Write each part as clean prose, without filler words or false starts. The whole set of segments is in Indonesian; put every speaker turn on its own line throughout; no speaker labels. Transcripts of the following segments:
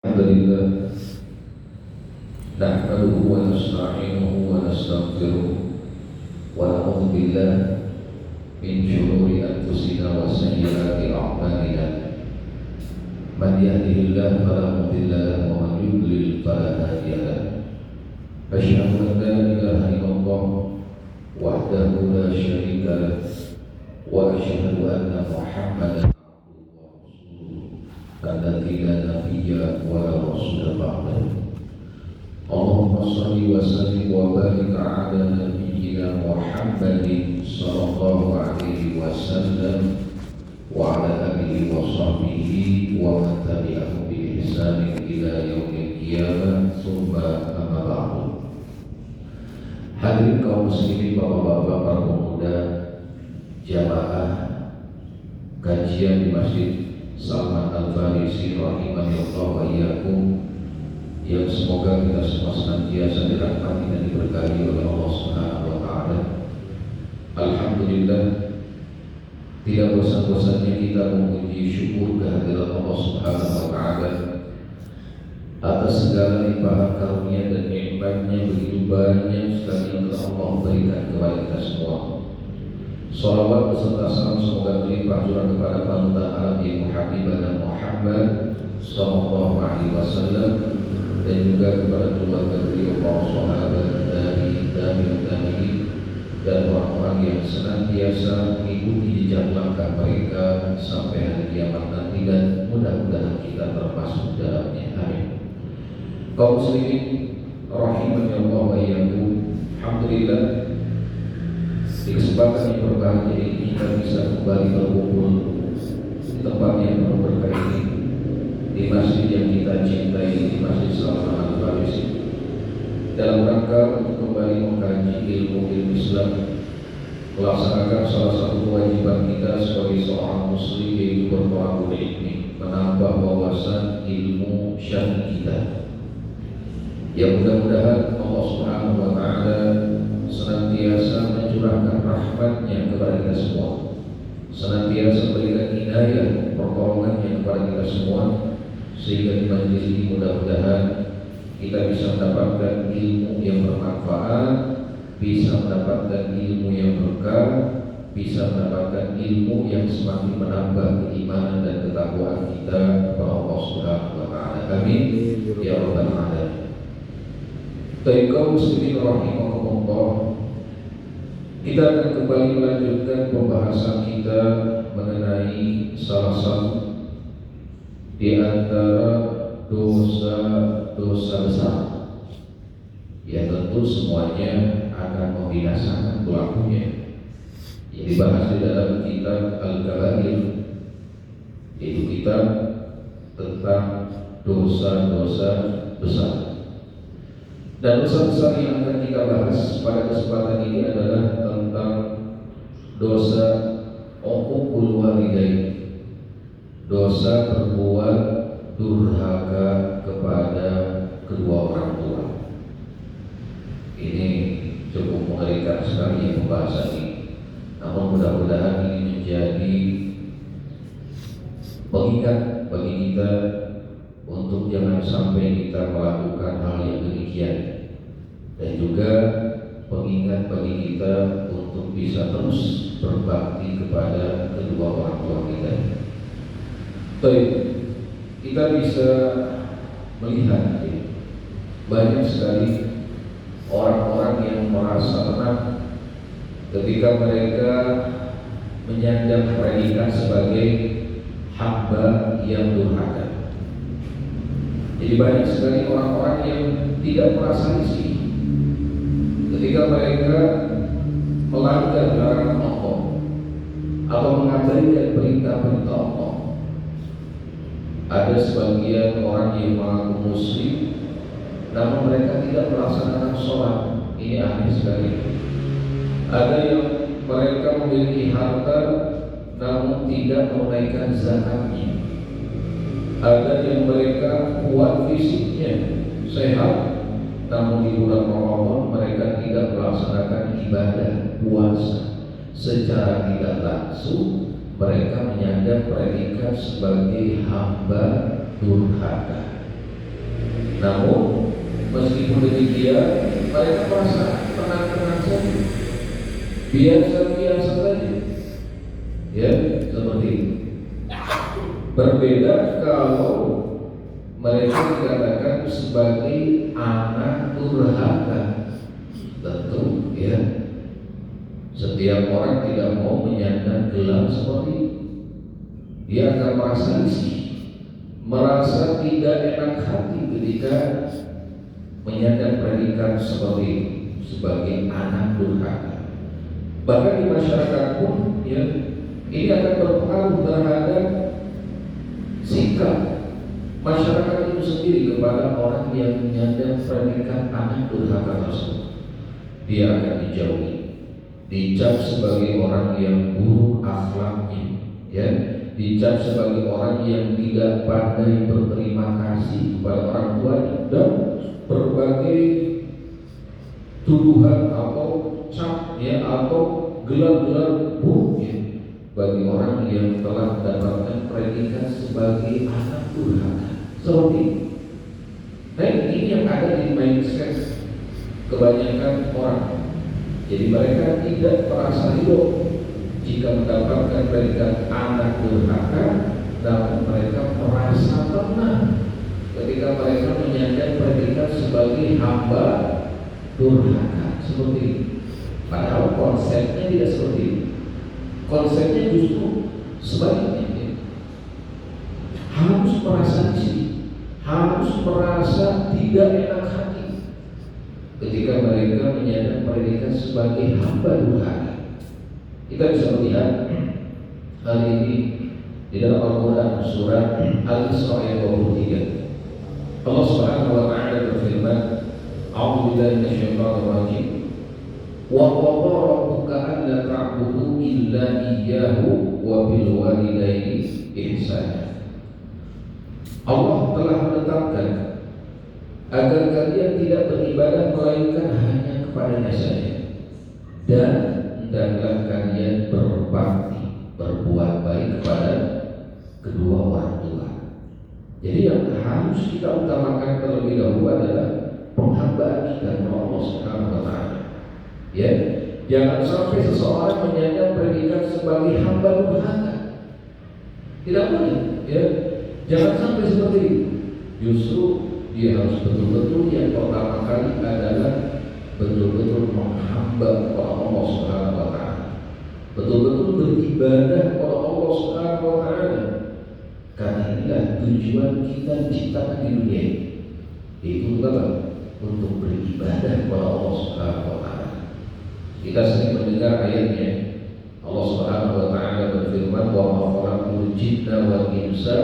Alhamdulillah, nahmaduhu wa nasta'inuhu wa nastaghfiruh wa na'udzu billahi min shururi anfusina wa sayyiati a'malina. Man yahdihillahu fala mudilla lahu wa man yudlil fala hadiya lahu. Asyhadu an la ilaha illallah wahdahu la syarika lahu wa asyhadu anna Muhammadan abduhu wa rasuluh. Alladzi la nabiyya wa la rasula ba'dahu. Allahumma shalli wa sallim wa barik ala nabiyyina Muhammadin sallallahu alaihi wasallam wa ala alihi wa sahbihi wa man tabi'ahum bi ihsanin ila yaumil qiyamah. Tsumma amma ba'du. Hadirin kaum muslimin, bapak-bapak, para pemuda, jamaah kajian di Masjid Salman Al-Farisi rahimahullah wa iyyakum, yang semoga kita semua senantiasa dirahmati dan diberkahi oleh Allah Subhanahu wa taala. Alhamdulillah, tidak bosan-bosannya kita memuji syukur kehadiran Allah Subhanahu wa taala atas segala limpahan karunia dan nikmat-Nya begitu banyak sekali yang telah Allah berikan kepada kita semua. Salawat beserta salam semoga melimpah curah kepada panutan alam ibu Habibana Muhammad sallallahu alaihi wasallam dan juga kepada keluarga beliau, para sahabat dari tabi'in dan orang-orang yang senantiasa mengikuti jejak langkah mereka sampai hari kiamat nanti, dan mudah-mudahan kita termasuk dalamnya. Amin. Kaum muslimin rahimani Allah wa iyyakum, alhamdulillah, di kesempatan yang berbahagia ini kita bisa kembali berkumpul di tempat yang penuh berkah ini, di masjid yang kita cintai, di Masjid Salman Al-Farisi, dalam rangka untuk kembali mengkaji ilmu Islam, melaksanakan salah satu kewajiban kita sebagai seorang muslim, yaitu bertolak ilmi, menambah wawasan ilmu syar'i kita. Ya, mudah-mudahan Allah Subhanahu wa taala senantiasa mencurahkan rahmat-Nya kepada kita semua, senantiasa berikan hidayah pertolongan-Nya kepada kita semua, sehingga di majelis ini mudah-mudahan kita bisa mendapatkan ilmu yang bermanfaat, bisa mendapatkan ilmu yang berkah, bisa mendapatkan ilmu yang semakin menambah keimanan dan ketakwaan kita kepada Allah Subhanahu wa taala. Amin ya rabbal alamin. Baik kaum muslimin rahimakumullah, kita akan kembali melanjutkan pembahasan kita mengenai salah satu di antara dosa-dosa besar yang tentu semuanya akan membinasakan pelakunya, yang dibahas di dalam kitab Al-Kabair, yaitu kitab tentang dosa-dosa besar. Dan dosa besar yang akan kita bahas pada kesempatan ini adalah tentang dosa uququl walidain, dosa berbuat durhaka kepada kedua orang tua. Ini cukup mengerikan sekali pembahasan ini. Namun mudah-mudahan ini menjadi pengingat bagi kita untuk jangan sampai kita melakukan hal yang demikian, dan juga pengingat bagi kita untuk bisa terus berbakti kepada kedua orang tua kita. Baik, kita bisa melihat banyak sekali orang-orang yang merasa tenang ketika mereka menyandang predikat sebagai hamba yang durhaka. Jadi banyak sekali orang-orang yang tidak merasa risih ketika mereka melanggar larangan Allah atau mengabaikan perintah-perintah Allah. Ada sebagian orang yang mengaku muslim, namun mereka tidak melaksanakan sholat. Ini aneh sekali. Ada yang mereka memiliki harta, namun tidak menunaikan zakatnya. Ada yang mereka kuat fisiknya, sehat, namun di bulan Ramadan mereka tidak melaksanakan ibadah puasa. Secara tidak langsung mereka menyandang predikat sebagai hamba durhaka. Namun meskipun demikian mereka merasa tenang-tenang saja, biasa-biasa saja, ya seperti itu. Berbeda kalau mereka dikatakan sebagai anak durhaka. Tentu ya, setiap orang tidak mau menyandang gelar seperti itu. Dia akan merasa risih, merasa tidak enak hati ketika menyandang predikat seperti itu, sebagai anak durhaka. Bahkan di masyarakat pun ya, ini akan berpengaruh terhadap sikap masyarakat itu sendiri kepada orang yang menyandang predikat anak durhaka tersebut. Dia akan dijauhi, dicap sebagai orang yang buruk akhlaknya, ya, dicap sebagai orang yang tidak pandai berterima kasih kepada orang tuanya, dan berbagai tuduhan atau cap ya, atau gelar-gelar buruk ya, bagi orang yang telah mendapatkan predikat sebagai anak durhaka. Seperti ini. Nah, ini yang ada di mindset kebanyakan orang. Jadi mereka tidak merasa hidup jika mendapatkan predikat anak durhaka, namun mereka merasa tenang ketika mereka menyandang predikat sebagai hamba durhaka. Seperti itu. Padahal konsepnya tidak seperti itu. Konsepnya justru sebaliknya. Harus merasa risih, harus merasa tidak enak hati ketika mereka menyandang predikat sebagai hamba durhaka. Kita bisa melihat hal ini di dalam Al-Quran surat Al-Isra ayat 23. Allah Subhanahu wa taala berfirman, "A'udzu billahi minasyaitonir rajim. Wa qadha rabbuka alla ta'budu illa iyyahu wa bil walidayni ihsana." Allah telah menetapkan agar kalian tidak beribadah melainkan hanya kepadanya saja, dan hendaklah kalian berbakti, berbuat baik kepada kedua orang tua. Jadi yang harus kita utamakan terlebih dahulu adalah penghambaan kita kepada Allah Subhanahu wa taala. Ya, jangan sampai seseorang menyandang predikat sebagai hamba durhaka. Tidak boleh, ya. Jangan sampai seperti itu. Justru dia harus betul-betul yang pertama kali adalah betul-betul menghamba kepada Allah Subhanahu wa taala. Betul-betul beribadah kepada Allah Subhanahu wa taala. Karena inilah tujuan kita diciptakan di dunia ini. Itu adalah untuk beribadah kepada Allah Subhanahu wa taala. Kita sering mendengar ayatnya. Allah Subhanahu wa taala berfirman, "Wa ma khalaqtul jinna wal insa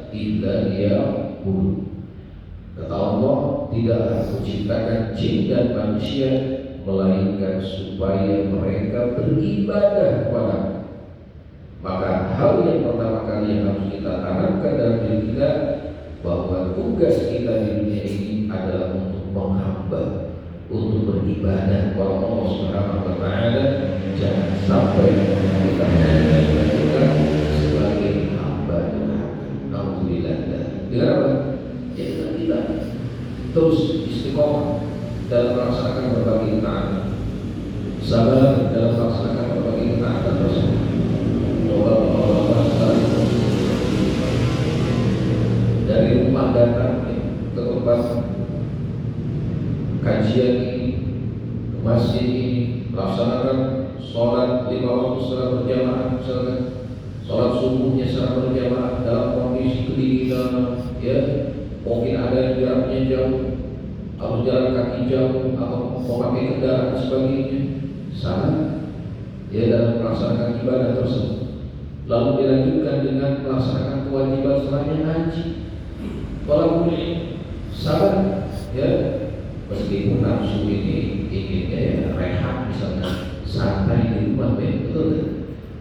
illa liya'budun." Kata Allah, tidaklah kuciptakan jin dan manusia melainkan supaya mereka beribadah kepada. Maka hal yang pertama kali yang harus kita tanamkan dalam diri kita, bahwa tugas kita di dunia ini adalah untuk menghamba, untuk beribadah kepada Allah Subhanahu wa taala. Jangan sampai kita menjadikan sebagai hamba durhaka. Alhamdulillah. Dengan apa? Ya, kita terus istiqomah dalam melaksanakan berbagai taat, sabar dalam melaksanakan berbagai taat tersebut. Dari rumah datang ke tempat kajian ini, ke masjid ini, laksanakan sholat 5 waktu secara berjamaah, misalkan sholat subuhnya secara berjamaah dalam kondisi kedinginan, ya, mungkin ada yang jaraknya jauh, harus jalan kaki jauh atau memakai kendaraan sebagainya, salah ya dalam melaksanakan ibadah tersebut. Lalu dilanjutkan dengan melaksanakan kewajiban selain haji. Walaupun sabar ya, meskipun nafsu ini inginnya ya rehat, misalnya santai di rumah, betul.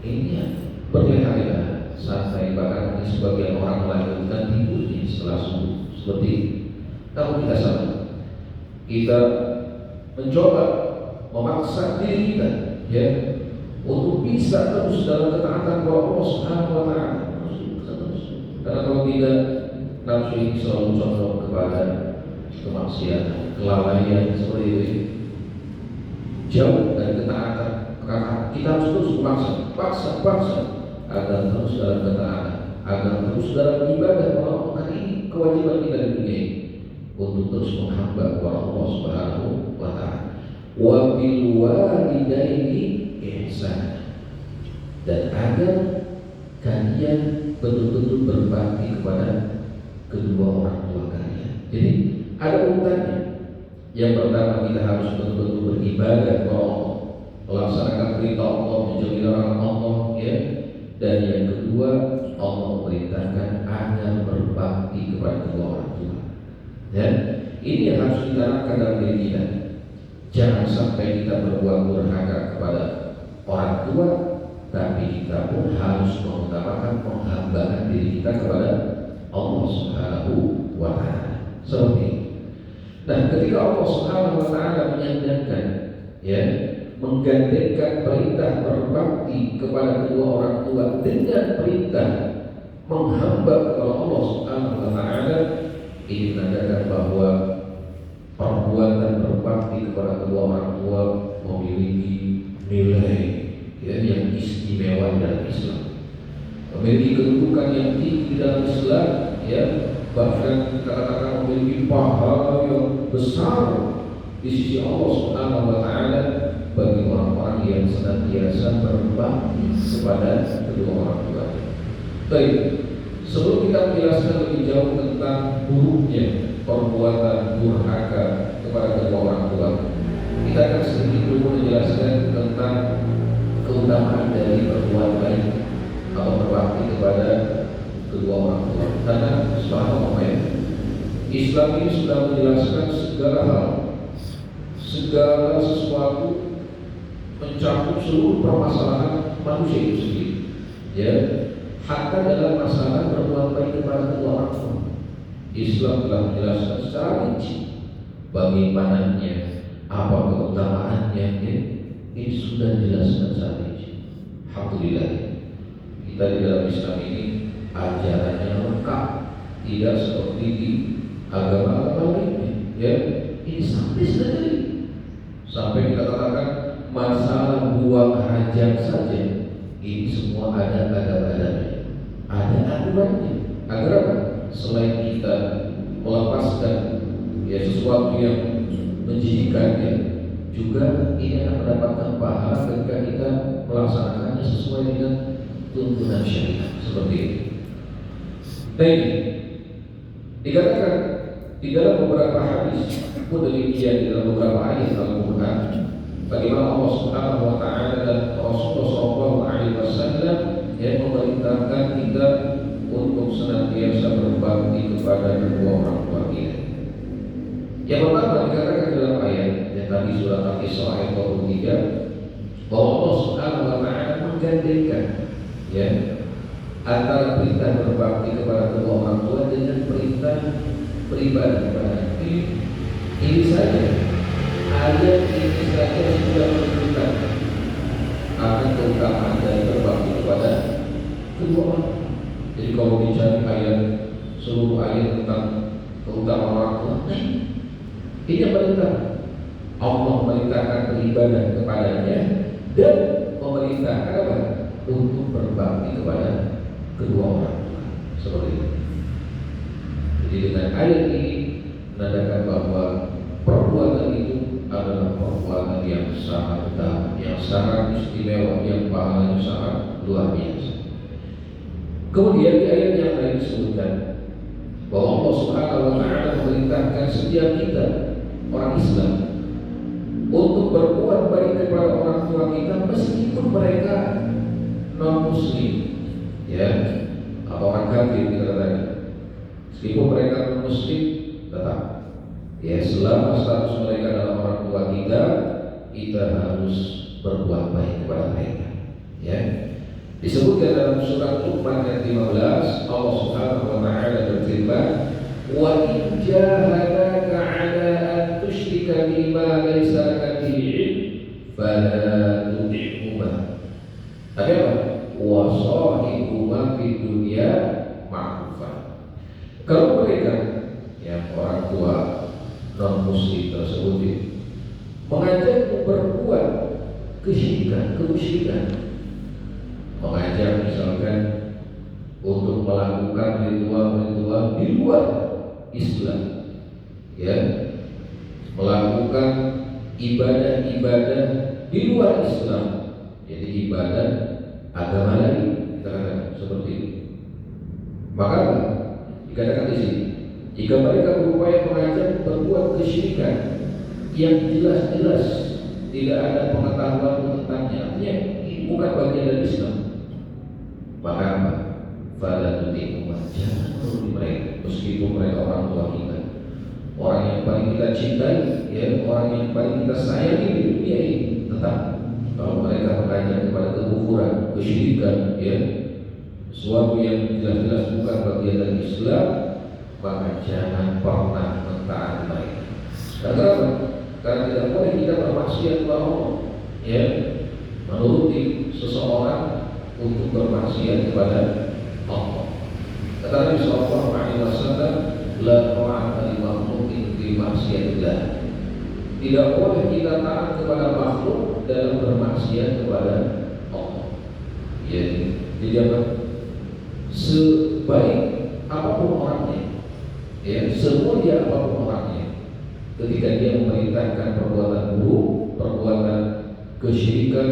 Ini ya berleha-leha santai, bahkan sebagian orang melanjutkan tidurnya setelah subuh seperti ini. Kalau kita sabar, kita mencoba memaksa diri kita ya untuk bisa terus dalam ketaatan kepada Allah Subhanahu wa taala. Karena kalau tidak, nafsu ini selalu condong kepada kemaksiatan, kelalaian seperti itu, jauh dari ketaatan. Maka kita harus terus paksa agar terus dalam ketaatan, agar terus dalam ibadah kepada Allah. Karena ini kewajiban kita di dunia ini untuk terus menghamba kepada Allah Subhanahu wa Ta'ala. Wa bil walidaini ihsan, dan agar kalian betul-betul berbakti kepada kedua orang tua kalian. Jadi ada urutannya. Yang pertama, kita harus betul-betul beribadah kepada Allah, melaksanakan perintah Allah, menjauhi larangan Allah, ya. Dan yang kedua, Allah memerintahkan agar berbakti kepada kedua orang tua. Dan ini yang harus ditanamkan dalam diri kita. Jangan sampai kita berbuat durhaka kepada orang tua, tapi kita pun harus mengutamakan penghambaan diri kita kepada Allah Subhanahu wa Ta'ala. Seperti itu. Dan ketika Allah Subhanahu wa Ta'ala menyandarkan, ya, menggandengkan perintah berbakti kepada kedua orang tua dengan perintah menghamba kepada Allah Subhanahu wa Ta'ala, ini menandakan bahwa perbuatan berbakti kepada kedua orang tua memiliki nilai, ya, yang istimewa dalam Islam, memiliki kedudukan yang tinggi dalam Islam, ya, bahkan katakan memiliki pahala yang besar di sisi Allah Subhanahu wa Ta'ala bagi orang-orang yang senantiasa berbakti kepada kedua orang tua. Baik, sebelum kita menjelaskan lebih jauh tentang buruknya perbuatan durhaka kepada kedua orang tua, kita akan sedikit dulu menjelaskan tentang keutamaan dari berbuat baik atau berbakti kepada kedua orang tua. Karena subhanallah, Islam ini sudah menjelaskan segala hal, segala sesuatu, mencakup seluruh permasalahan manusia itu sendiri, ya, hatta dalam masalah berbuat baik kepada kedua orang tua. Islam telah menjelaskan secara rinci bagaimananya, apa keutamaannya, ya. Ini sudah dijelaskan secara rinci. Alhamdulillah, kita di dalam Islam ini ajarannya lengkap, tidak seperti di agama-agama lainnya, ya. Ini sampai kita katakan masalah buang hajat saja, ini semua ada adab-adabnya, ada aturannya. Agar apa? Selain kita melepaskan, ya, sesuatu yang menjijikkan, juga ini akan mendapatkan pahala ketika kita melaksanakannya sesuai dengan tuntunan syariat seperti ini. Baik, dikatakan di dalam beberapa hadis pun demikian, di dalam beberapa ayat Al-Quran, bagaimana Allah Subhanahu wa Ta'ala dan Rasulullah SAW yang memerintahkan kita untuk senantiasa berbakti kepada kedua orang tua kita. Yang pertama dikatakan dalam ayat yang tadi surat Al-Isra ayat 23, bahwa Allah Subhanahu wa Ta'ala menggandengkan, ya, antara perintah berbakti kepada kedua orang tua dengan perintah beribadah kepada ini saja. Ayat ini saja sudah menunjukkan akan keutamaan dari berbakti kepada kedua orang. Jadi kalau bicara ayat, seluruh ayat tentang keutamaan orang tua, ini perintah Allah memerintahkan beribadah kepadanya dan memerintahkan apa? Untuk berbakti kepada kedua orang tua. Seperti itu. Jadi dengan ayat ini menandakan bahwa perbuatan itu adalah perbuatan yang sangat utama, yang sangat istimewa, yang pahalanya sangat luar biasa. Kemudian di ayat yang lain disebutkan bahwa Allah Subhanahu wa Ta'ala memerintahkan setiap kita orang Islam untuk berbuat baik kepada orang tua kita meskipun mereka non muslim, ya, atau orang kafir kita katakan. Meskipun mereka non muslim, tetap, ya, selama status mereka adalah orang tua kita harus berbuat baik kepada mereka, ya. Disebutkan dalam surat Luqman ayat 15, Allah Subhanahu wa Ta'ala berfirman, wa in jahadaka 'ala an tusyrika bima laysa laka bihi 'ilm fala tuti'huma. Tapi apa? Wa sahibhuma fid dunya ma'rufa. Kalau mereka, ya, orang tua non muslim tersebut mengajak berbuat kesyirikan, kemusyrikan, mengajak misalkan untuk melakukan ritual-ritual di luar Islam, ya, melakukan ibadah-ibadah di luar Islam, jadi ibadah agama lain, katakan seperti itu. Maka dikatakan di sini, jika mereka berupaya mengajak berbuat kesyirikan yang jelas-jelas tidak ada pengetahuan tentangnya, artinya ini bukan bagian dari Islam, maka apa? Fala tuti'uhum, jangan menuruti mereka, meskipun mereka orang tua kita, orang yang paling kita cintai, ya, orang yang paling kita sayangi di dunia ini. Tetap kalau mereka mengajak kepada kekufuran, kesyirikan, ya, sesuatu yang jelas-jelas bukan bagian dari Islam, maka jangan pernah mentaati mereka. Kenapa? Karena tidak boleh kita bermaksiat kepada Allah, ya, menuruti seseorang untuk bermaksiat kepada Allah. Kata Nabi Sallallahu Alaihi Wasallam, la ta'ata li makhluqin fi maksiatillah. Tidak boleh kita taat kepada makhluk dalam bermaksiat kepada Allah. Jadi apa? Sebaik apapun orangnya, ya, semulia apapun orangnya, ketika dia memerintahkan perbuatan buruk, perbuatan kesyirikan,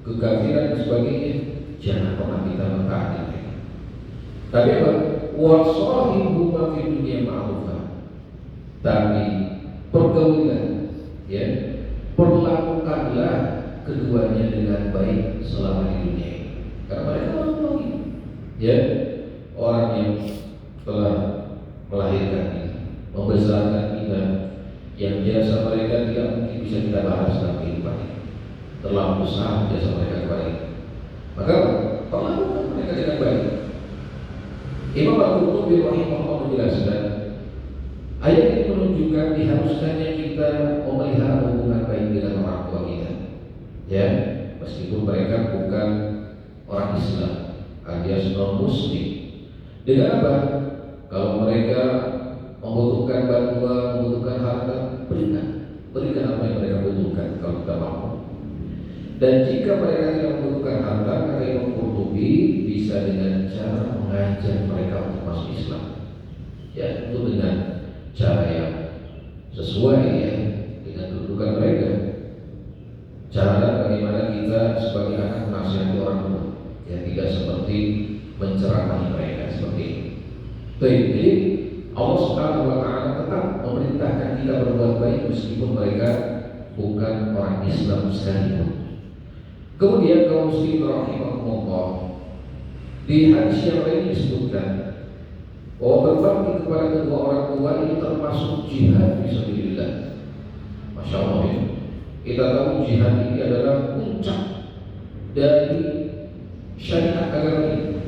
kekafiran dan sebagainya, jangan pernah kita mentaati mereka. Tapi apa? Wasahibuhuma fi dunya ma'rufah. Tapi pergaulan, ya, perlakukanlah keduanya dengan baik selama di dunia ini. Karena mereka orang tua, ya, orang yang telah melahirkan kita, membesarkan kita, yang jasa mereka tidak mungkin bisa kita bahas dalam kehidupan ini. Terlalu besar jasa mereka kepada kita. Maka perlakukan mereka dengan baik. Imam Al-Qurtubi rahimahullah menjelaskan, ayat ini menunjukkan diharuskannya kita memelihara hubungan baik dengan orang tua kita, ya, meskipun mereka bukan orang Islam, alias non Muslim. Dengan apa? Kalau mereka membutuhkan bantuan, membutuhkan harta, berikan apa yang mereka butuhkan kalau kita mampu. Dan jika mereka tidak membutuhkan harta, kata Imam Qurtubi, bisa dengan cara mengajak mereka untuk masuk Islam, ya, itu dengan cara yang sesuai, ya, dengan kedudukan mereka. Cara bagaimana kita sebagai anak menasihati orang tua, ya, tidak seperti menceramahi mereka seperti ini. Jadi Allah Subhanahu wa Ta'ala tetap memerintahkan kita berbuat baik meskipun mereka bukan orang Islam sekalipun. Kemudian kaum muslimin rahimahumullah, di hadis yang lain disebutkan bahwa berbakti kepada kedua orang tua ini termasuk jihad fisabilillah. Masya Allah, ya. Kita tahu jihad ini adalah puncak dari syariat agama ini,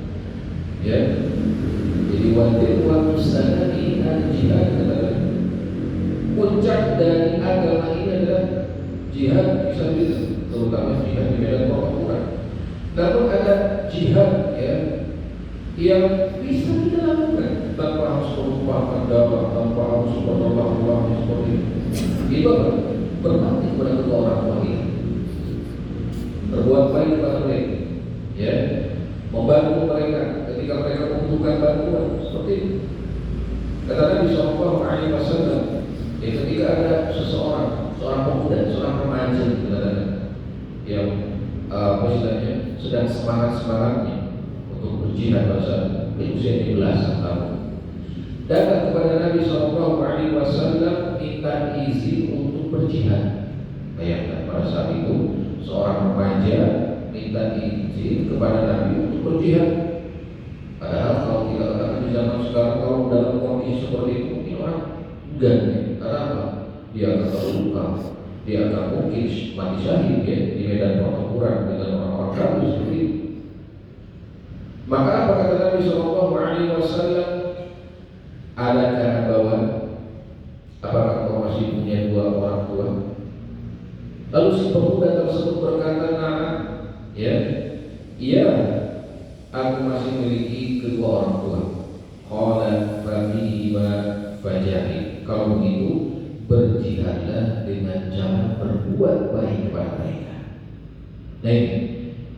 ya. Jadi wajib sanadi al-jihad, puncak dari agama ini adalah jihad fisabilillah, terutama jihad di medan pertempuran. Lalu ada jihad, ya, yang bisa kita lakukan tanpa harus merupakan darah, tanpa harus berdoa seperti itu. Itu berbakti kepada kedua orang tua kita, berbuat baik kepada mereka, ya, membantu mereka ketika mereka membutuhkan bantuan seperti itu. Kata Nabi Sallallahu Alaihi Wasallam, ya, ketika ada seorang pemuda, seorang remaja, yang istilahnya sedang semangatnya untuk berjihad pada usia 17 tahun, datang kepada Nabi Sallallahu Alaihi Wasallam minta izin untuk berjihad. Bayangkan pada saat itu seorang remaja minta izin kepada Nabi untuk berjihad. Padahal kalau kita katakan di zaman sekarang, kalau dalam kondisi seperti itu mungkin orang enggak. Karena apa? Dia akan terluka, dia akan mungkin mati syahid, ya, di medan pertempuran dengan orang-orang kafir seperti itu. Maka apa kata Nabi Sallallahu Alaihi Wasallam? Adakah abawan? Apakah kau masih punya dua orang tua? Lalu si pemuda tersebut berkata, nah, ya, iya, aku masih memiliki kedua orang tua. Qala fabihima fajahid. Kalau begitu, berjihadlah dengan cara berbuat baik kepada mereka. Nah ini,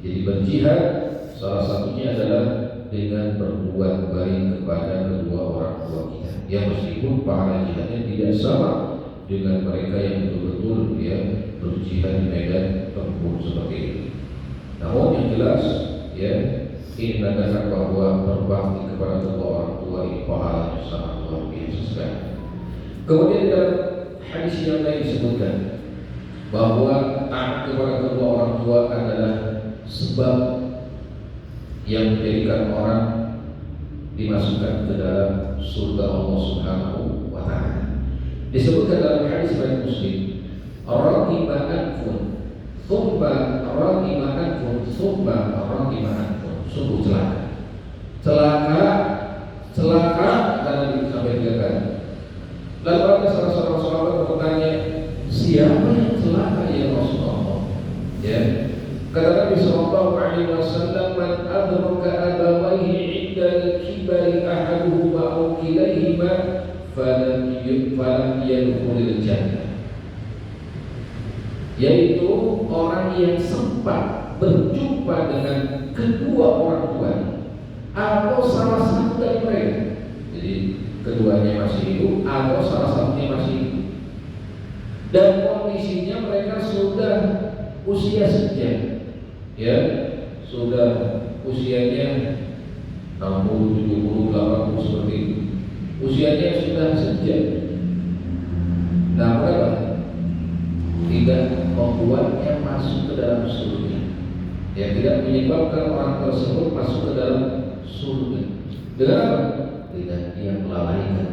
jadi berjihad salah satunya adalah dengan berbuat baik kepada kedua orang tua kita. Ya meskipun pahala jihadnya tidak sama dengan mereka yang betul-betul ya berjihad di medan tempur seperti itu. Namun yang jelas ya ini menandakan bahwa berbakti kepada kedua orang tua ini pahalanya sangat luar biasa sekali. Kemudian dalam hadis yang lain disebutkan bahwa taat kepada kedua orang tua adalah sebab yang menjadikan orang dimasukkan ke dalam surga Allah Subhanahu wa taala. Disebutkan dalam hadis riwayat Muslim, "Raqiba anfun, thumma raqiba anfun, thumma raqiba anfun." Sungguh celaka dan sampai 3 kali. Lalu ada salah seorang sahabat bertanya, siapa yang celaka ya Rasulullah? Ya, kata Nabi Sallallahu Alaihi Wasallam, "Man adraka abawaihi 'inda al-kibari ahaduhuma aw kilayhima falam yadkhulil jannah." Yaitu orang yang sempat berjumpa dengan kedua orang tuanya atau salah satu dari mereka. Jadi keduanya masih hidup atau salah satunya masih hidup, dan kondisinya mereka sudah usia senja, ya sudah usianya 60, 70, 80 seperti itu. Usianya sudah senja. Nah, apa? Tidak membuatnya masuk ke dalam surga. Ya, tidak menyebabkan orang tersebut masuk ke dalam surga. Dengan apa? Dengan dia melalaikan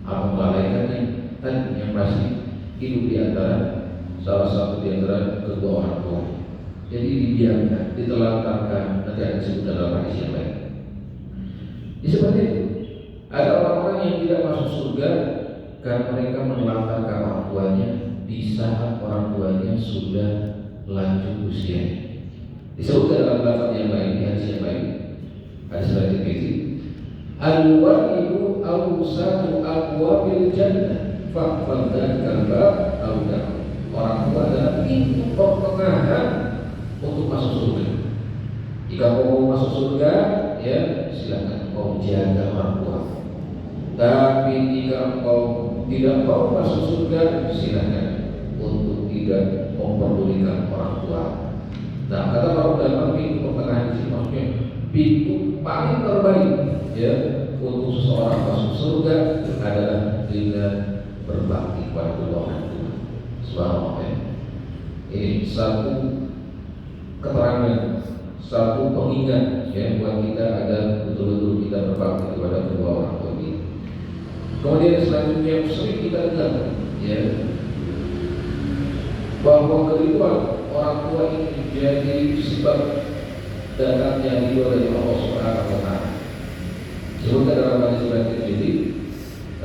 apa melalaikannya dan yang masih hidup di antara salah satu di antara kedua orang tua. Jadi dibiarkan, ditelantarkan, nanti akan disebut dalam hadis yang lain. Seperti itu. Ada orang-orang yang tidak masuk surga karena mereka menelantarkan orang tuanya di saat orang tuanya sudah lanjut usianya. Disebutkan dalam lafaz yang lain, di hadis yang lain, hadis riwayat Tirmidzi, "Al-walidu awsatu abwabil jannah fa'fal dzakal bab aw dak." Orang tua adalah pintu pertengahan untuk masuk surga. Jika kau mau masuk surga, ya silakan kau jaga orang tua. Tapi jika kau tidak mau masuk surga, silakan untuk tidak memperdulikan orang tua. Nah, kata para ulama, pintu pertengahan di sini maksudnya pintu paling terbaik ya untuk seseorang masuk surga adalah dengan berbakti kepada kedua orang tua. Subhanallah ya. Ini satu keterangan, satu pengingat ya buat kita agar betul-betul kita berbakti kepada kedua orang tua kita. Kemudian selanjutnya yang sering kita dengar ya bahwa keriduan orang tua ini menjadi sebab datangnya ridho dari Allah Subhanahu wa taala. Sebutkan dalam hadis riwayat Tirmidzi,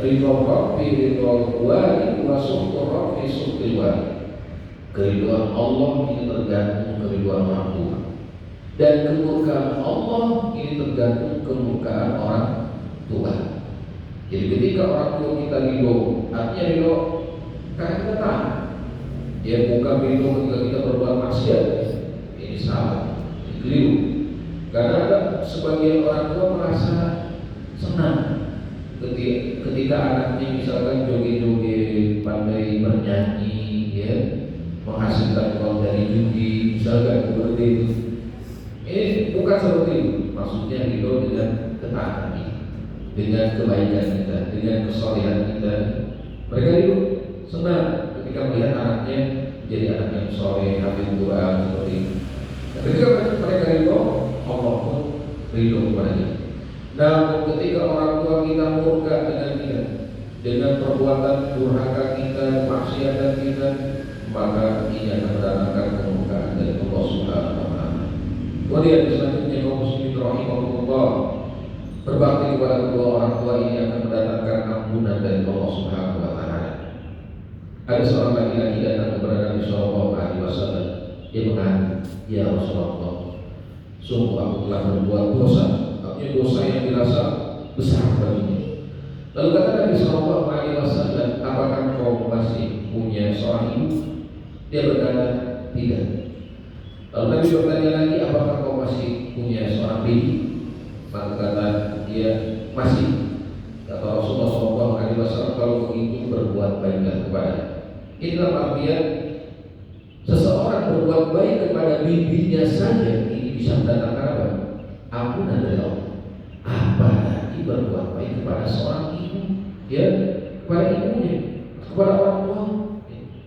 ridho Rabbi ridho wali wa sukhtu Rabbi sukhtu wali. Keriduan Allah ini tergantung keriduan orang tua, dan kemurkaan Allah ini tergantung kemurkaan orang tua. Jadi ketika orang tua kita ridho, artinya ridho karena kita taat. Ya bukan ridho ketika kita berbuat maksiat. Ini salah, ini keliru. Karena ada sebagian orang tua merasa senang ketika anaknya misalkan joget-joget, pandai bernyanyi, ya, menghasilkan uang dari judi, misalkan seperti itu. Ini bukan seperti itu. Maksudnya ridho dengan ketaatan kita, dengan kebaikan kita, dengan kesolehan kita. Mereka itu senang ketika melihat anaknya jadi anak yang soleh, hafid Quran seperti itu. Ketika mereka ridho, Allah pun ridho kepadanya. Namun ketika orang tua kita murka dengan kita, dengan perbuatan durhaka kita, maksiatan kita, maka ini akan mendatangkan kemurkaan dari Allah Subhanahu wa taala. Kemudian selanjutnya kaum muslimin rahimahullah, berbakti kepada kedua orang tua ini akan mendatangkan ampunan dari Allah Subhanahu wa taala. Ada seorang laki-laki datang kepada Nabi Sallallahu Alaihi Wasallam. Dia mengatakan, ya Rasulullah, sungguh aku telah berbuat dosa. Artinya dosa yang dirasa besar baginya. Lalu kata Nabi Sallallahu Alaihi Wasallam, apakah kau Dia berkata, tidak. Lalu Nabi bertanya lagi, apakah kau masih punya seorang bibi? Maka kata dia, masih. Kata Rasulullah SAW, kalau begitu berbuat baiklah kepada. Ini dalam artian seseorang berbuat baik kepada bibinya saja, ini bisa mendatangkan apa? Ampunan dari Allah. Apalagi berbuat baik kepada seorang ibu, ya, kepada ibunya, kepada orang tua,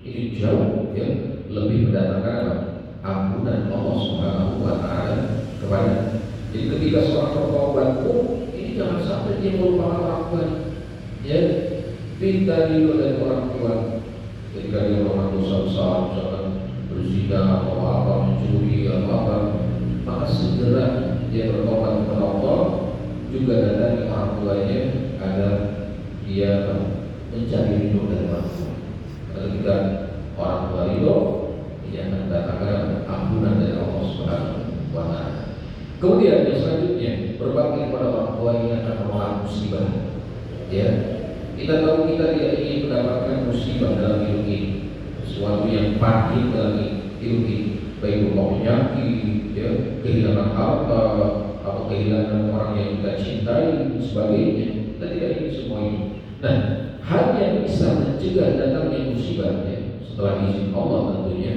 ini jauh, ya, lebih mendatangkan apa? Ampunan Allah Subhanahu wa Ta'ala kepada. Jadi ketika seorang bertobat, ini jangan sampai dia melupakan orang tua, ya, minta ridho dari orang tua. Ketika dia melakukan dosa besar, misalkan berzina atau apa, mencuri atau apa, maka segera dia bertobat kepada Allah, juga datangi orang tuanya agar dia mencari ridho dari orang tua. Ketika orang tua ridho, dia akan datangkan ampunan dari Allah Subhanahu wa Ta'ala. Kemudian yang selanjutnya, berbakti kepada orang tua ini akan menolak musibah. Ya, kita tahu kita tidak ingin mendapatkan musibah dalam hidup ini, sesuatu yang pahit dalam hidup ini, baik berupa penyakit, ya, kehilangan harta, atau kehilangan orang yang kita cintai dan sebagainya. Kita tidak ingin semua ini. Nah, hal yang bisa mencegah datangnya musibah, ya, setelah izin Allah tentunya,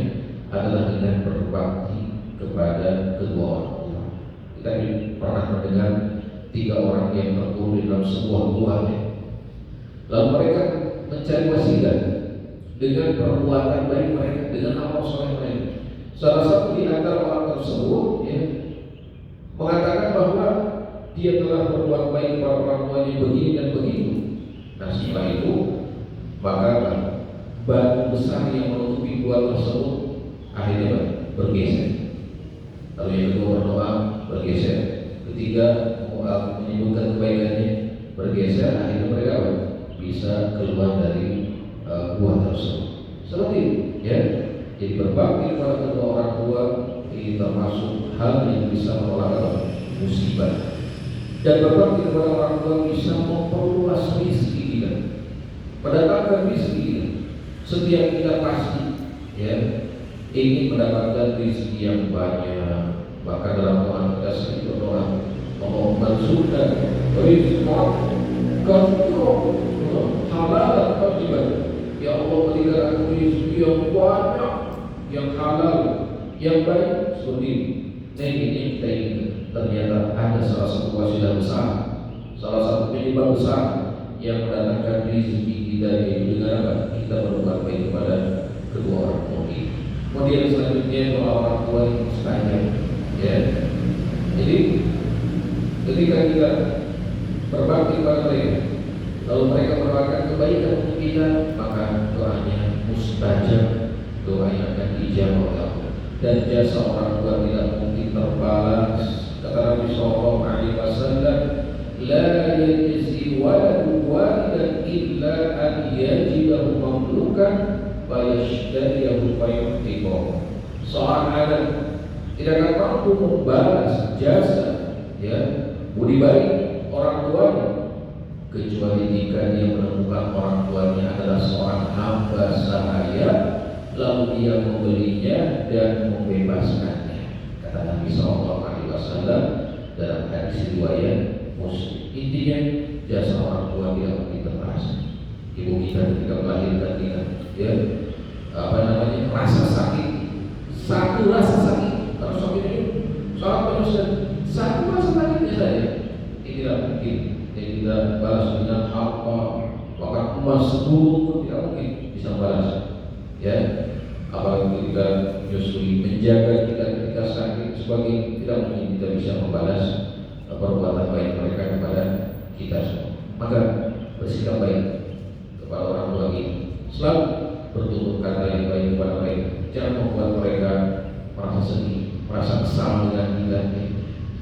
adalah dengan berbakti kepada kedua orang tua. Kita pernah mendengar 3 orang yang terkurung di dalam sebuah gua, ya. Lalu mereka mencari wasilah dengan perbuatan baik mereka, dengan amal soleh mereka. Salah satu di antara orang tersebut, ya, mengatakan bahwa dia telah berbuat baik kepada orang tuanya begini dan begitu. Nah, setelah itu maka batu besar yang menutupi gua tersebut akhirnya bergeser. Lalu yang kedua berdoa, bergeser. Ketiga menyebutkan kebaikannya, bergeser. Akhirnya mereka bisa keluar dari gua tersebut. Seperti itu, ya. Jadi berbakti kepada kedua orang tua ini termasuk hal yang bisa menolak musibah. Dan berbakti kepada orang tua bisa memperluas rezeki kita, mendatangkan rezeki kita. Setiap kita pasti, ya, ingin mendapatkan rezeki yang banyak. Bahkan dalam doa kita sering berdoa, Allah mansurkan rizqan katsira halalan thayyiban. Ya Allah, berikan aku rezeki yang banyak, yang halal, yang baik seperti ini. Nah, ini yang kita inginkan. Ternyata ada salah satu wasilah besar, salah satu penyebab besar yang mendatangkan rezeki kita, yaitu dengan apa? Kita berbuat baik kepada kedua orang tua kita. Kemudian selanjutnya doa orang tua yang mustajab, ya. Jadi ketika kita berbakti kepada mereka, lalu mereka melakukan kebaikan untuk kita, maka doanya mustajab, doa yang akan dijawab oleh Allah. Dan jasa orang tua tidak mungkin terbalas. Kata Nabi Sallallahu Alaihi Wasallam, la yajzi waladu walidan illa an yajidahu mamlukan fayashtariyahu fayu'tiqahu. Seorang anak tidak akan mampu membalas jasa, ya, budi baik orang tuanya kecuali jika dia menemukan orang tuanya adalah seorang hamba sahaya, lalu dia membelinya dan membebaskannya. Kata Nabi Sallallahu Alaihi Wasallam dalam hadis riwayat Muslim. Intinya jasa orang tua tidak mungkin terbalas. Ibu kita ketika melahirkan kita, ya, rasa sakit, satu rasa sakit, kalau sakit itu soal manusia, satu rasa sakitnya saja, ini tidak mungkin. Kita balas dengan harta, bahkan emas 10 pun tidak mungkin bisa balas, ya. Apalagi kita menyusui, menjaga kita ketika sakit sebagai, tidak mungkin kita bisa membalas perbuatan baik mereka kepada kita semua. Maka bersikap baik kepada orang tua kita, selalu bertutur kata yang baik kepada mereka. Jangan membuat mereka merasa sedih, merasa kesal dengan kita.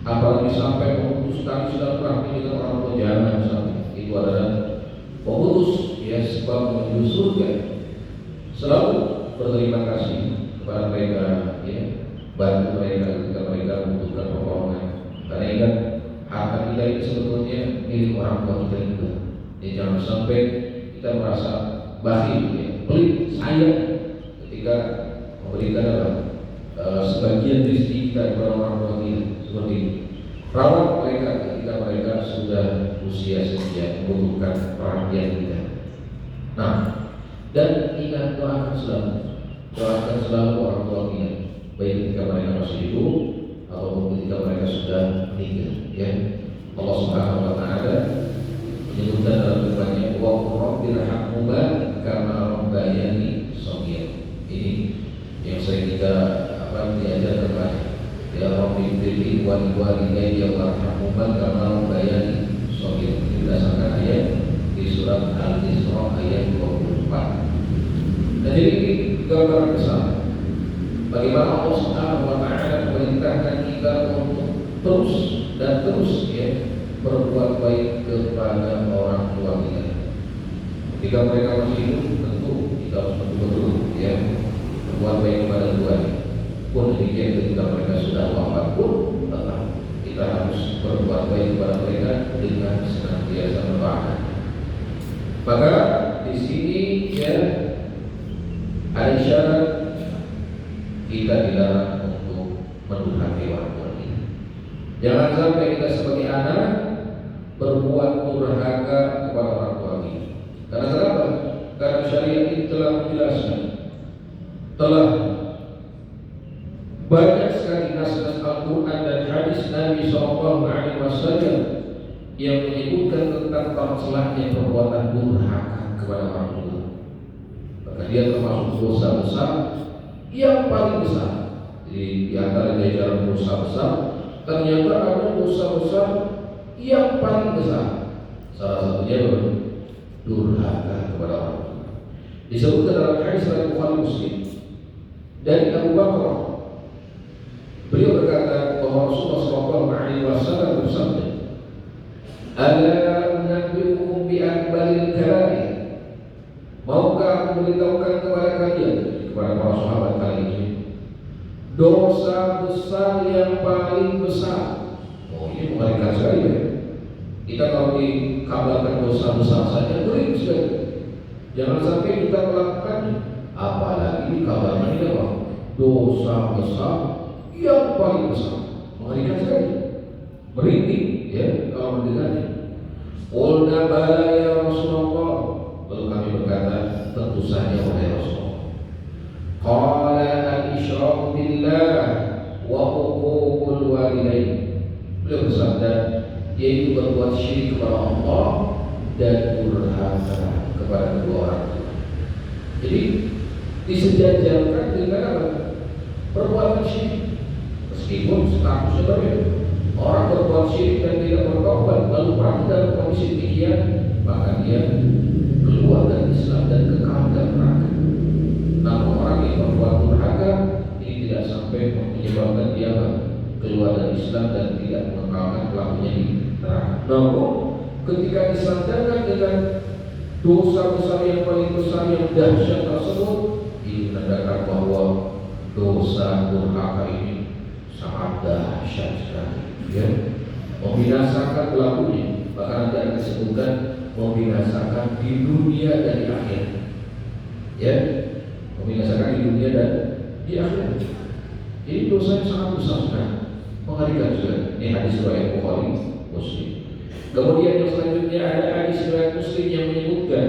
Apalagi sampai memutuskan silaturahmi dengan orang tua, jangan sampai. Itu adalah memutus, ya, sebab menuju surga. Selalu berterima kasih kepada mereka, ya, bantu mereka ketika mereka membutuhkan pertolongan. Karena ingat, harta kita itu sebetulnya milik orang tua kita juga. Jadi jangan sampai kita merasa bakhil, ya, pelit, sayang ketika memberikan sebagian rezeki kita kepada orang tua kita seperti ini. Rawat mereka ketika mereka sudah usia senja membutuhkan perhatian kita. Nah, dan ingat doakan selalu orang tua kita, baik ketika mereka masih hidup ataupun ketika mereka sudah meninggal. Ya, Allah Subhanahu Wa Taala menyebutkan dalam firman-Nya, wa rabbirhamhuma kama rabbayani shaghira. Ini yang saya kita diajarkan lah. Ya Rabbi firli wa liwalidayya warhamhuma kama rabbayani shaghira. Berdasarkan ayat di surat Al-Isra ayat 24. Dan jadi ini gambaran besar bagaimana Allah Subhanahu Wa Taala memerintahkan kita untuk terus ya berbuat baik kepada orang tua kita. Ketika mereka masih hidup, tentu kita harus betul-betul ya berbuat baik kepada keduanya. Pun demikian ketika mereka sudah wafat pun tetap kita harus berbuat baik kepada mereka dengan senantiasa mendoakan. Maka di sini ya ada syarat kita dilarang untuk mendurhaki orang tua kita. Jangan sampai kita sebagai anak berbuat durhaka kepada orang tua kita. Karena kenapa? Karena syariat ini telah menjelaskan, telah banyak sekali nas-nas Al-Quran dan hadis Nabi SAW yang menyebutkan tentang tercelanya perbuatan durhaka kepada orang tua. Maka dia termasuk dosa besar yang paling besar. Jadi di antara jajaran dosa besar ternyata ada dosa besar yang paling besar. Salah satunya durhaka kepada orang tua. Disebutkan dalam hadis dari Bukhari Muslim dari Abu Bakar. Beliau berkata bahwa Rasulullah SAW bersabda, "Ala unabbiukum bi akbaril kabair." Maukah aku beritahukan kepada kalian, kepada para sahabat kali ini, dosa besar yang paling besar. Oh, ini mengerikan sekali ya. Kita kalau dikabarkan dosa besar saja ngeri sekali. Jangan sampai kita melakukannya. Apalagi dikabarkan ini apa? Dosa besar yang paling besar. Mengerikan sekali. Merinding ya kalau mendengarnya. Qulna bala ya Rasulullah. Lalu kami berkata, tentu saja wahai Rasulullah. Qala al-isyraku billah wa uququl walidain. Beliau bersabda, yaitu berbuat syirik kepada Allah dan durhaka kepada kedua orang tua. Jadi disejajarkan dengan apa? Perbuatan syirik. Meskipun statusnya berbeda. Orang berbuat syirik dan tidak bertobat lalu mati dalam kondisi demikian, maka dia keluar dari Islam dan kekal dalam neraka. Namun orang yang berbuat durhaka ini tidak sampai menyebabkan dia keluar dari Islam dan tidak mengekalkan pelakunya di neraka. Namun ketika disandarkan dengan dosa besar yang paling besar yang dahsyat tersebut, ini menandakan bahwa dosa durhaka ini sangat dahsyat sekali. Ya, membinasakan pelakunya. Bahkan nanti akan disebutkan membinasakan di dunia dan di akhirat. Ya, membinasakan di dunia dan di akhirat. Ini dosanya sangat besar sekali, mengerikan juga. Ini hadis riwayat Bukhari Muslim. Kemudian yang selanjutnya ada hadis riwayat Muslim yang menyebutkan,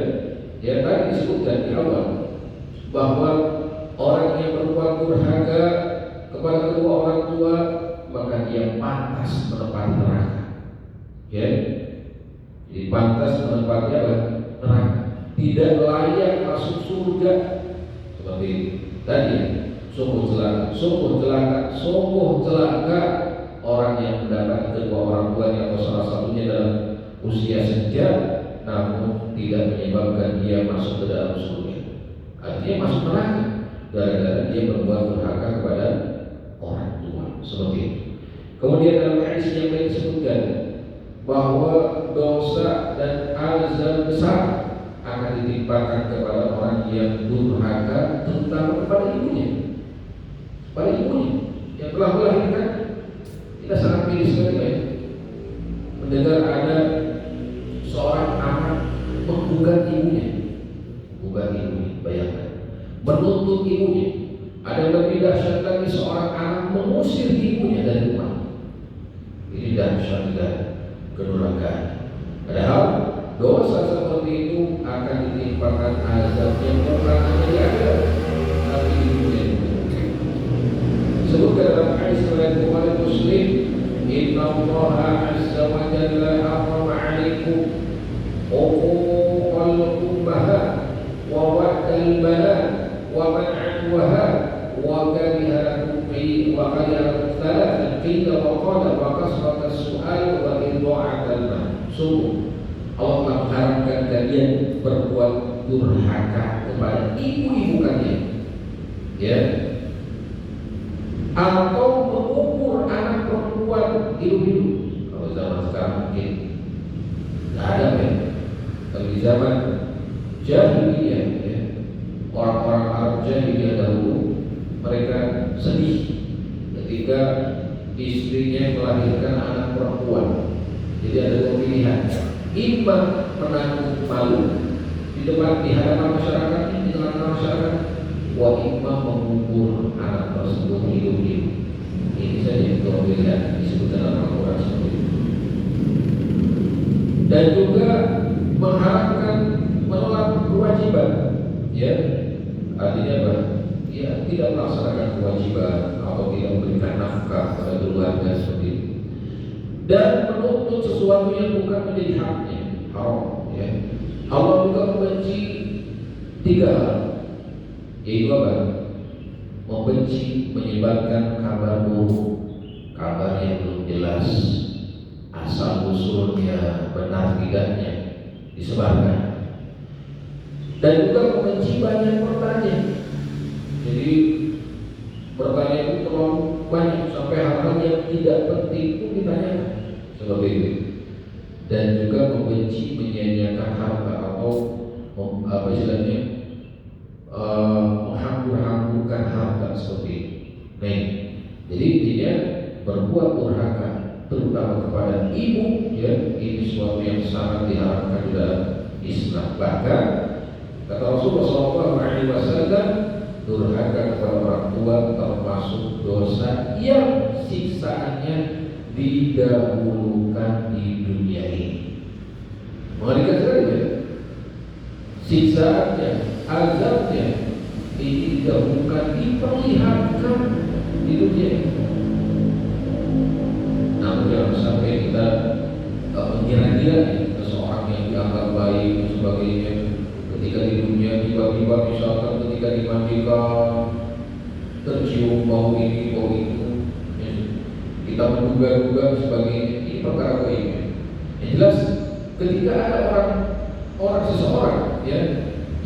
ya tadi disebutkan di awal bahwa orang yang berbuat durhaka kepada kedua orang tua maka dia pantas menempati neraka. Ya, jadi pantas menempati apa? Neraka. Tidak layak masuk surga. Seperti tadi, sungguh celaka orang yang mendapati kedua orang tuanya atau salah satunya dalam usia senja, namun tidak menyebabkan dia masuk ke dalam surga. Artinya masuk neraka gara-gara dia berbuat durhaka kepada orang tua. Seperti itu. Kemudian dalam hadis yang lain disebutkan bahwa dosa dan azab besar akan ditimpakan kepada orang yang durhaka, terutama kepada ibunya. Pada ibunya yang telah melahirkan. Kita sangat miris sekali ya mendengar ada seorang anak menggugat ibunya, bayangkan, menuntut ibunya. Ada yang lebih dahsyat lagi, seorang anak mengusir ibunya dari rumah. Ini dahsyat dan kedurhakaan. Padahal dosa seperti itu akan ditimpakan azab yang bukan hanya di akhirat, tapi di dunia juga. Sebutkan dalam hadis riwayat Bukhari Muslim, Inna Allah azza wa jalla harrama 'alaikum uquqal ummahat wa wa'dal banat wa man'al wahab wa kariha lakum wa kariha thalathan qila wa qala wa kasrata as-su'al wa idha'atal mal. Sungguh Allah telah mengharamkan kalian berbuat durhaka kepada ibu-ibu kalian, ya, atau mengukur anak perempuan hidup-hidup. Kalau zaman sekarang mungkin tidak ada, ya. Tapi di zaman jahiliyah, ya, orang-orang Arab jahiliyah dahulu, mereka sedih ketika istrinya melahirkan anak perempuan. Jadi ada dua pilihan: imam menanggung malu di depan, di hadapan masyarakat, di tengah-tengah masyarakat, wa imam mengubur anak tersebut hidup-hidup. Ini saja dua pilihan disebut dalam Al-Quran seperti itu. Dan juga mengharapkan menolak kewajiban, ya, artinya apa? Ya, tidak melaksanakan kewajiban atau tidak memberikan nafkah pada keluarga seperti itu, dan menuntut sesuatu yang bukan menjadi haknya, haram, ya. Allah juga membenci tiga hal, yaitu apa? Membenci menyebarkan kabar buruk, kabar yang belum jelas, asal usulnya benar tidaknya disebarkan, dan juga membenci banyak bertanya. Jadi bertanya itu terlalu banyak sampai hal-hal yang tidak penting pun ditanyakan, seperti itu. Dan juga membenci menyia-nyiakan harta atau apa istilahnya, menghambur-hamburkan harta seperti itu. Nah, jadi intinya berbuat durhaka terutama kepada ibu, ya, ini sesuatu yang sangat diharamkan dalam Islam. Bahkan kata Rasulullah SAW, durhaka kepada orang tua termasuk dosa yang siksaannya didahulukan di dunia ini. Mengerikan sekali, ya. Siksaannya, azabnya ini didahulukan, diperlihatkan di dunia ini. Namun jangan sampai kita mengira-ngira seseorang yang dianggap baik dan sebagainya, ketika di dunia tiba-tiba misalkan ketika dimandikan tercium bau ini bau itu, ya, kita menduga-duga sebagainya, ini perkara baiknya. Yang jelas ketika ada seseorang, ya,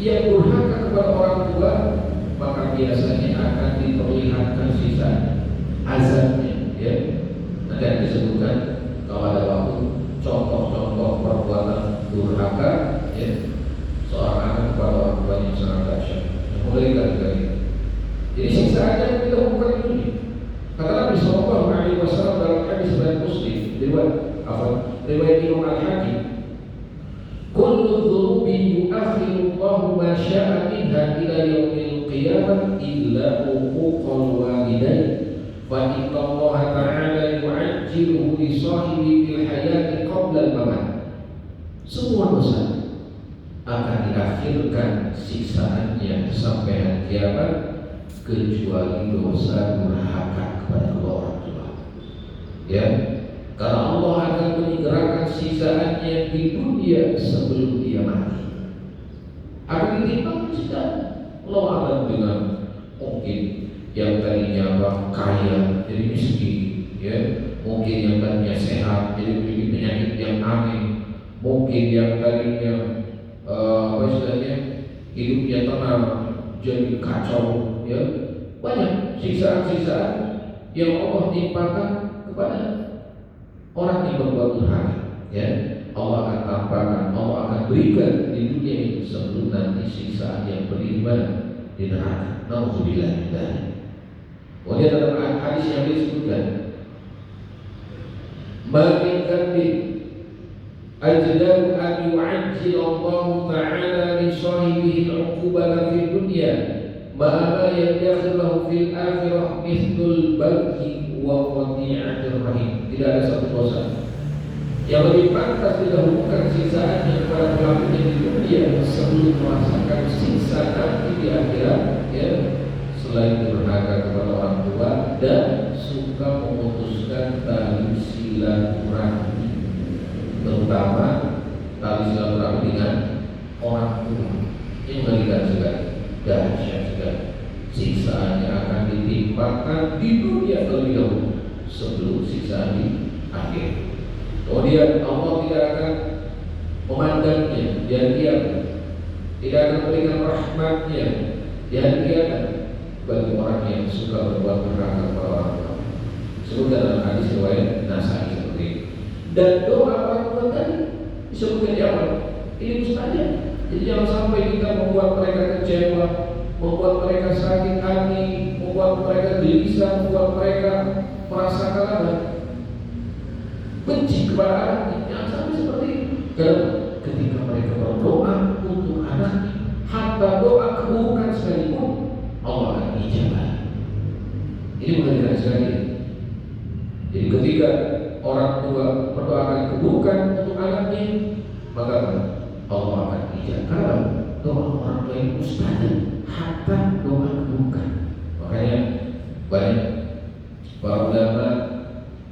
yang durhaka kepada orang tua, maka biasanya akan diperlihatkan sisa azabnya, ya. Nanti akan disebutkan kalau ada waktu contoh-contoh perbuatan durhaka, ya, seorang anak kepada orang tua yang sangat dahsyat, yang mengerikan sekali. Jadi siksaannya kita bukan di dunia. Kata Nabi SAW dalam hadis riwayat Muslim, riwayat Imam Al-Hakim, kullu dzunubi yu'akhiru Allahu ma syaa minha ila yaumil qiyamah illa uquqal walidain, fa inna Allah ta'ala yu'ajjiluhu li sahibi fil hayati qabla al-mamat. Semua dosa akan diakhirkan siksaannya sampai hari kiamat kecuali dosa durhaka kepada kedua orang tua, ya, karena Allah akan menyegerakan siksaannya di dunia sebelum dia mati. Akan ditimbang siksa. Allah akan dengan mungkin yang tadinya kaya jadi miskin, ya, mungkin yang tadinya sehat jadi memiliki penyakit yang aneh, mungkin yang tadinya hidupnya tenang jadi kacau, ya. Banyak siksaan-siksaan yang Allah timpakan kepada orang yang berbuat durhaka, ya. Allah akan tampakkan, Allah akan berikan di dunia ini sebelum nanti siksaan yang beriman di neraka. Nauzubillah min dzalik. Kemudian dalam hadis yang disebutkan, bagi kambing ajdaru an yu'ajjil Allah ta'ala li sahibihi al-uqubata fi dunya Maka yang yakhilahu fil akhirah mithlul baghi wa qati'atir rahim. Tidak ada satu dosa yang lebih pantas didahulukan siksaannya kepada pelakunya di dunia sebelum merasakan siksa nanti di akhirat, ya, selain durhaka kepada orang tua dan suka memutuskan tali silaturahmi, terutama tali silaturahmi dengan orang tua. Ini mengerikan sekali, dahsyat sekali. Siksaannya akan ditimpakan di dunia terlebih dahulu sebelum siksaan di akhir. Kemudian Allah tidak akan memandangnya di hari kiamat, tidak akan memberikan rahmatnya di hari kiamat bagi orang yang suka berbuat durhaka kepada orang tua. Sebutkan dalam hadis riwayat Nasai seperti ini. Dan doa orang tua tadi disebutkan di awal, ini mustajab. Jadi jangan sampai kita membuat mereka kecewa, membuat mereka sakit hati, membuat mereka gelisah, membuat mereka merasa kalah, benci kepada anaknya. Jangan sampai seperti itu. Karena ketika mereka berdoa untuk anaknya, hatta doa keburukan sekalipun Allah akan ijabah. Ini mengerikan sekali. Jadi ketika orang tua mendoakan keburukan untuk anaknya, maka Allah akan ijabah. Karena doa orang tua yang mustajab, hatta doa keburukan. Makanya banyak para ulama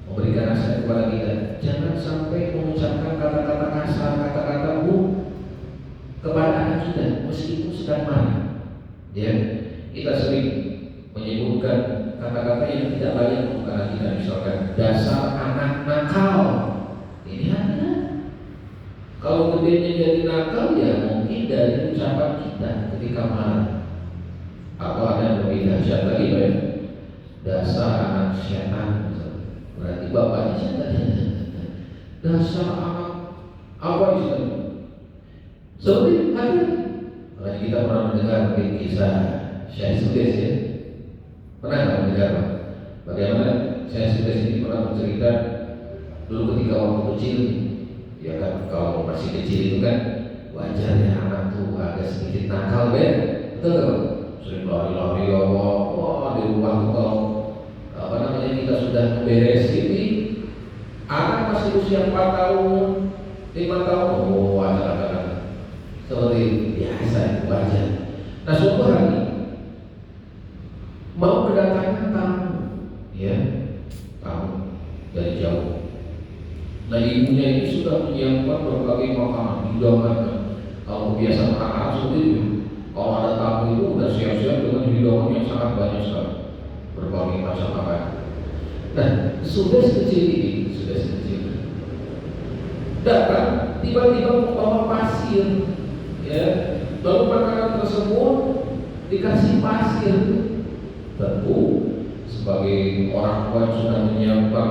memberikan nasihat kepada kita, jangan sampai mengucapkan kata-kata kasar, kata-kata buruk kepada anak kita meskipun sedang marah. Ya, kita sering menyebutkan kata-kata yang tidak layak untuk anak kita, misalkan dasar anak nakal. Ini hati-hati. Kalau gedenya jadi nakal, ya mungkin dari ucapan kita ketika marah. Atau ada yang lebih dahsyat lagi, ya, dasar anak setan. Berarti bapaknya setan. Dasar anak apa itu? Seperti hari makanya kita pernah mendengar kisah Syekh Sudes, ya. Pernah nggak mendengar bagaimana Syekh Sudes ini pernah bercerita dulu ketika waktu kecil, ya kan, kalau masih kecil itu kan wajar ya anak tuh agak sedikit nakal, betul? Sering lari-lari, di rumah tuh kalau kita sudah beres ini, anak masih usia 4 tahun, 5 tahun, ada seperti biasa, wajar. Nah, suatu hari mau kedatangan tamu, ya, tamu dari jauh. Nah, ibunya ini sudah menyiapkan berbagai makanan, hidangan. Kalau biasa makan seperti itu, kalau ada tamu itu udah siap-siap dengan hidangan yang sangat banyak sekali, berbagai macam makanan. Nah, sudah sekecil datang tiba-tiba membawa pasir, ya. Lalu makanan tersebut dikasih pasir. Tentu sebagai orang tua yang sudah menyiapkan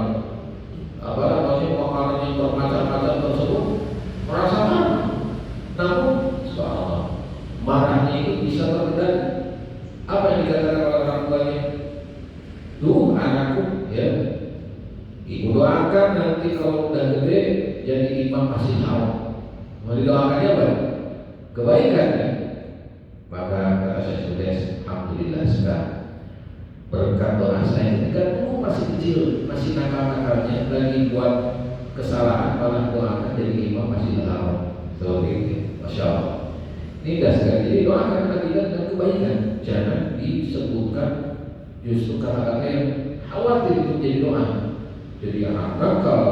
makanan yang bermacam-macam tersebut merasa marah. Namun subhanallah, marahnya itu bisa terkendali. Apa yang dikatakan oleh orang tuanya? Duh anakku, ya, ibu doakan nanti kalau udah gede jadi imam masjid haram. Mau didoakannya apa? Kebaikan, ya. Maka kata saya sudah, alhamdulillah sekarang berkat doa saya ketika dulu masih kecil, masih nakal-nakalnya lagi buat kesalahan, malah doakan jadi imam masjid haram. Seperti itu, masya Allah. Ini dah sekali. Jadi doakan kita dan kebaikan, jangan disebutkan justru kata-kata yang khawatir itu jadi doa. Jadi anak nakal,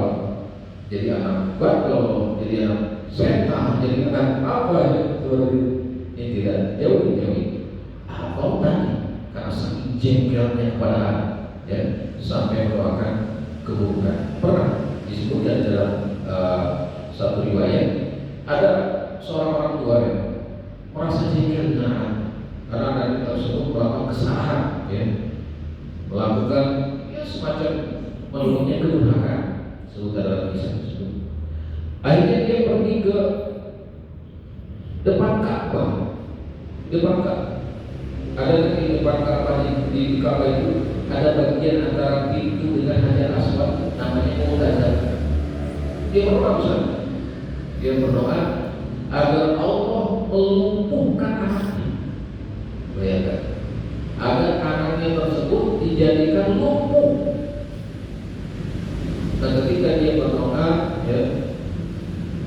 jadi anak bandel, jadi anak setan, jadi anak apa ya, seperti ini tidak jauh-jauh. Apa tadi? Karena saking jengkelnya kepada anak, ya, sampai mendoakan keburukan. Pernah disebutkan dalam satu riwayat, ada seorang orang tua yang merasa jengkel dengan anak karena anak tersebut melakukan kesalahan, ya, melakukan ya semacam meluruhnya kedurhakaan. Saudara bisa tersebut. Akhirnya dia pergi ke depan Ka'bah. Ada di depan Ka'bah, di Ka'bah itu ada bagian antara pintu dengan Hajar Aswad, namanya Mu'tazah. Dia berdoa agar Allah melumpuhkan anaknya. Bayangkan, dijadikan lumpuh. Dan ketika dia berdoa, ya,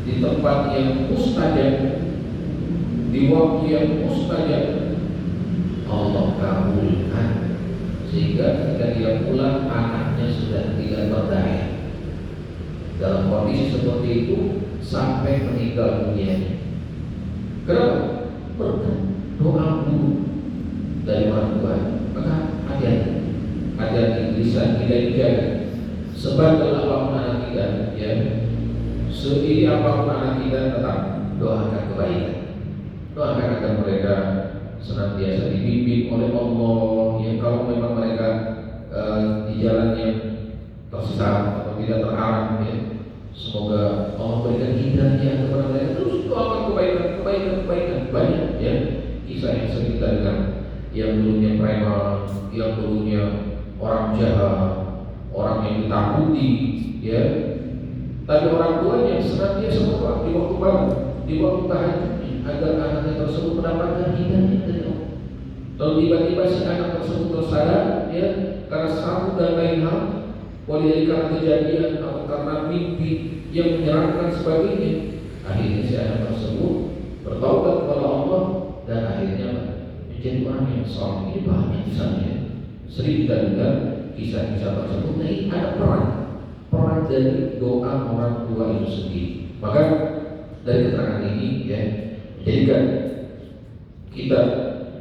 di tempat yang mustajab, di waktu yang mustajab, Allah kabulkan, sehingga ketika dia pulang anaknya sudah tidak berdaya. Dalam kondisi seperti itu sampai meninggal dunia. Kenapa? Berkat doa guru dari orang tua. Maka hati-hati lisan kita dijaga. Sebab apapun anak kita, ya, seiri apapun anak kita, tetap doakan kebaikan. Doakan agar mereka senantiasa dibimbing oleh Allah. Yang kalau memang mereka di jalan yang tersesat atau tidak terarah, ya, semoga Allah berikan hidayah kepada mereka. Terus doakan kebaikan banyak, ya. Kisah yang sering kita dengar, yang dulunya preman, yang dulunya orang jahat, orang yang ditakuti, ya, tapi orang tuanya senantiasa berdoa di waktu bangun, di waktu tahajud, agar anaknya tersebut mendapatkan hidayah dari Allah. Lalu tiba-tiba si anak tersebut tersadar, ya, karena satu dan lain hal, boleh karena kejadian atau karena mimpi yang menyeramkan sebagainya, akhirnya si anak tersebut bertaubat kepada Allah dan akhirnya menjadi orang yang saleh. Ini banyak misalnya, sering kita dengar kisah-kisah tersebut. Nah, ini ada peran dari doa orang tua itu sendiri. Maka dari keterangan ini, ya, jadikan kita,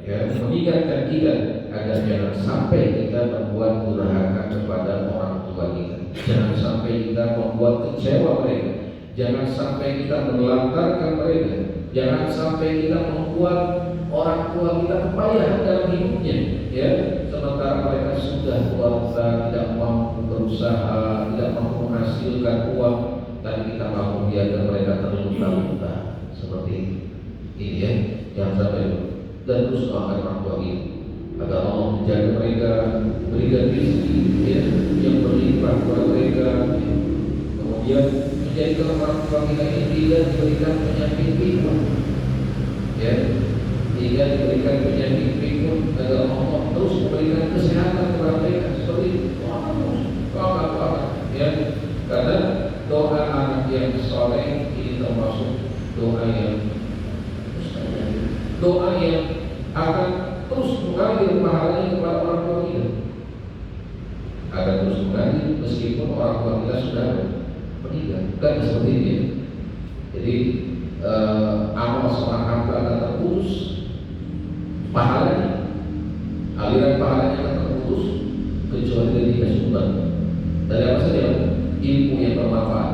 ya, mengingatkan kita agar jangan sampai kita membuat durhaka kepada orang tua kita. Jangan sampai kita membuat kecewa mereka. Jangan sampai kita menelantarkan mereka. Jangan sampai kita membuat orang tua kita kepayahan dalam hidupnya, ya. Sementara mereka sudah dewasa, tidak mampu berusaha, tidak mampu menghasilkan uang, tapi kita mampu biarkan mereka terlunta-lunta seperti ini, ya. Jangan sampai itu. Dan terus doakan orang tua kita agar Allah menjaga mereka, berikan rezeki, ya, yang berlimpah kepada mereka, ya. Kemudian menjadikan orang tua kita ini tidak diberikan penyakit pikun, ya, tidak diberikan penyakit pikun, agar Allah terus memberikan kesehatan kepada mereka. Seperti itu, doa, ya. Karena doa anak yang soleh ini termasuk doa yang mustajab, doa yang akan terus mengalir pahalanya kepada orang tua kita, akan terus mengalir meskipun orang tua kita sudah meninggal. Bukan seperti ini. Jadi amal seorang hamba akan terputus, pahalanya, aliran pahalanya akan terputus kecuali dari tiga sumber. Dari apa saja? Ilmu yang bermanfaat,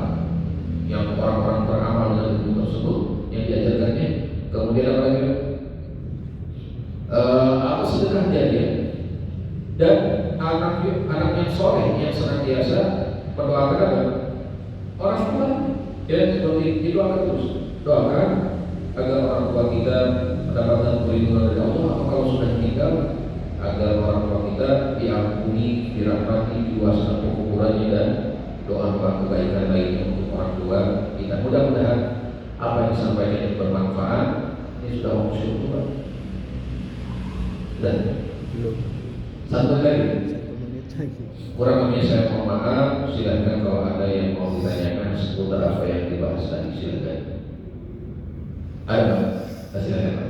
yang orang-orang beramal dengan ilmu tersebut yang diajarkannya. Kemudian apa lagi? Atau sedekah jariah, dan anak yang soleh yang senantiasa mendoakan orang tua, ya, seperti itu. Akan terus doakan agar orang tua kita mendapatkan perlindungan dari Allah, atau kalau sudah meninggal agar orang tua kita diampuni, dirahmati, diwaskan kuburannya, dan doa-doa kebaikan lainnya untuk orang tua kita. Mudah-mudahan apa yang disampaikan ini bermanfaat. Ini sudah mau syukur, dan satu lagi, kurang lebih saya mohon maaf. Silakan kalau ada yang mau ditanyakan seputar apa yang dibahas tadi, silakan. Ada, silakan.